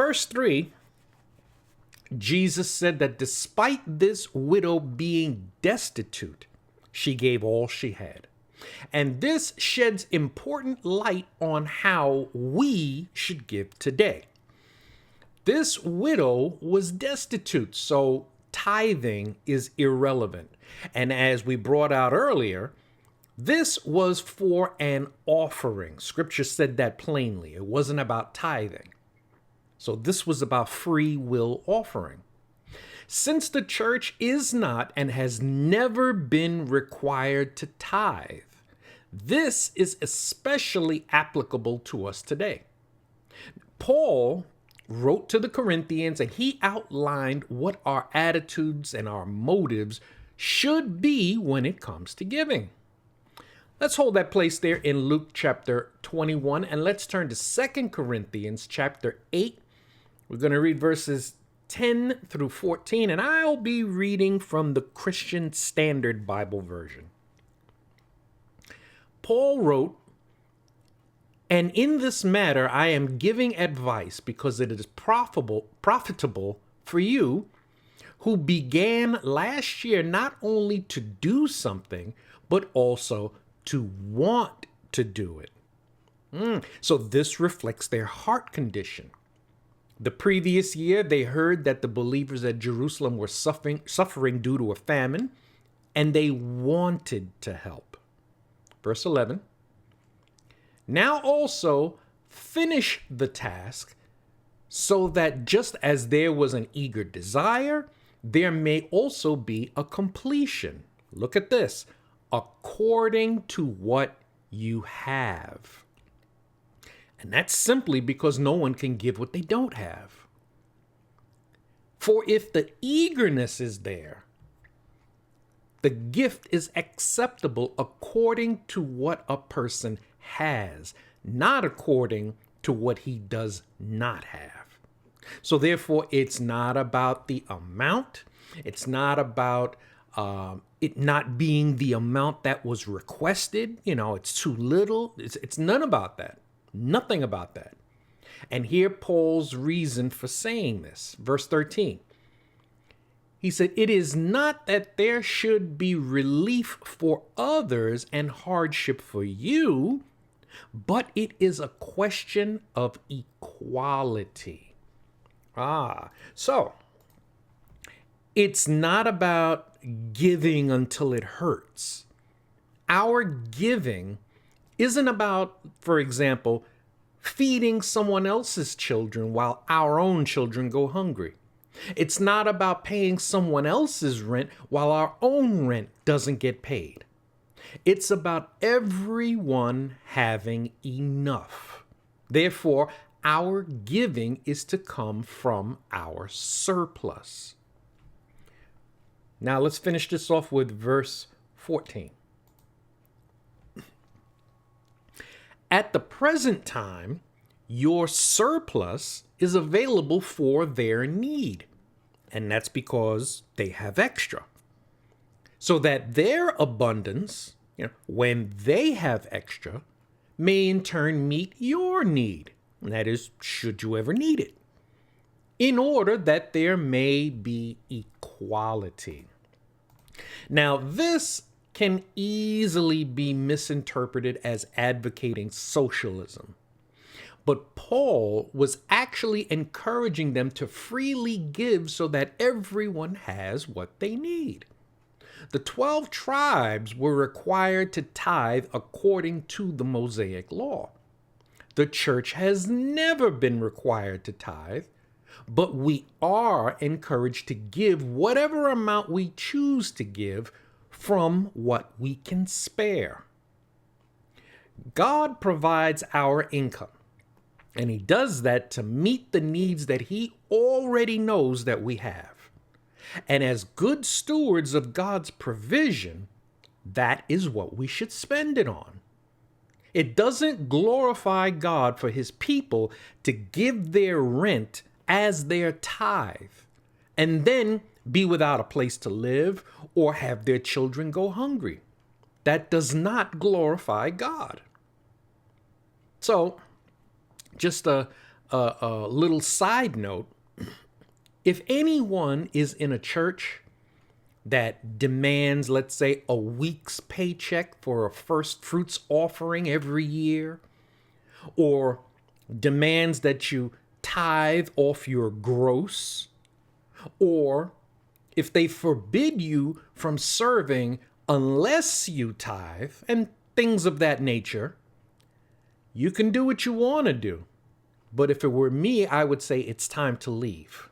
verse 3, Jesus said that despite this widow being destitute, she gave all she had. And this sheds important light on how we should give today. This widow was destitute, so tithing is irrelevant. And as we brought out earlier, this was for an offering. Scripture said that plainly. It wasn't about tithing. So this was about free will offering. Since the church is not and has never been required to tithe, this is especially applicable to us today. Paul wrote to the Corinthians and he outlined what our attitudes and our motives should be when it comes to giving. Let's hold that place there in Luke chapter 21 and let's turn to 2 Corinthians chapter 8. We're going to read verses 10 through 14 and I'll be reading from the Christian Standard Bible version. Paul wrote, "And in this matter I am giving advice because it is profitable for you who began last year not only to do something, but also to want to do it." So this reflects their heart condition. The previous year, they heard that the believers at Jerusalem were suffering due to a famine, and they wanted to help. Verse 11, "Now also finish the task so that just as there was an eager desire, there may also be a completion." Look at this. "According to what you have." And that's simply because no one can give what they don't have. For if the eagerness is there, the gift is acceptable according to what a person has, not according to what he does not have. So therefore, it's not about the amount. It's not about it not being the amount that was requested. It's too little. It's none about that. Nothing about that. And here Paul's reason for saying this. Verse 13. He said, "It is not that there should be relief for others and hardship for you, but it is a question of equality." So it's not about giving until it hurts. Our giving isn't about, for example, feeding someone else's children while our own children go hungry. It's not about paying someone else's rent while our own rent doesn't get paid. It's about everyone having enough. Therefore, our giving is to come from our surplus. Now let's finish this off with verse 14. "At the present time, your surplus is available for their need. And that's because they have extra. So that their abundance, when they have extra, may in turn meet your need. And that is, should you ever need it. In order that there may be equality." Now, this can easily be misinterpreted as advocating socialism. But Paul was actually encouraging them to freely give so that everyone has what they need. The 12 tribes were required to tithe according to the Mosaic law. The church has never been required to tithe, but we are encouraged to give whatever amount we choose to give from what we can spare. God provides our income. And he does that to meet the needs that he already knows that we have. And as good stewards of God's provision, that is what we should spend it on. It doesn't glorify God for his people to give their rent as their tithe and then be without a place to live or have their children go hungry. That does not glorify God. So, just a a little side note. If anyone is in a church that demands, let's say, a week's paycheck for a first fruits offering every year, or demands that you tithe off your gross, or if they forbid you from serving unless you tithe, and things of that nature, you can do what you want to do. But if it were me, I would say it's time to leave.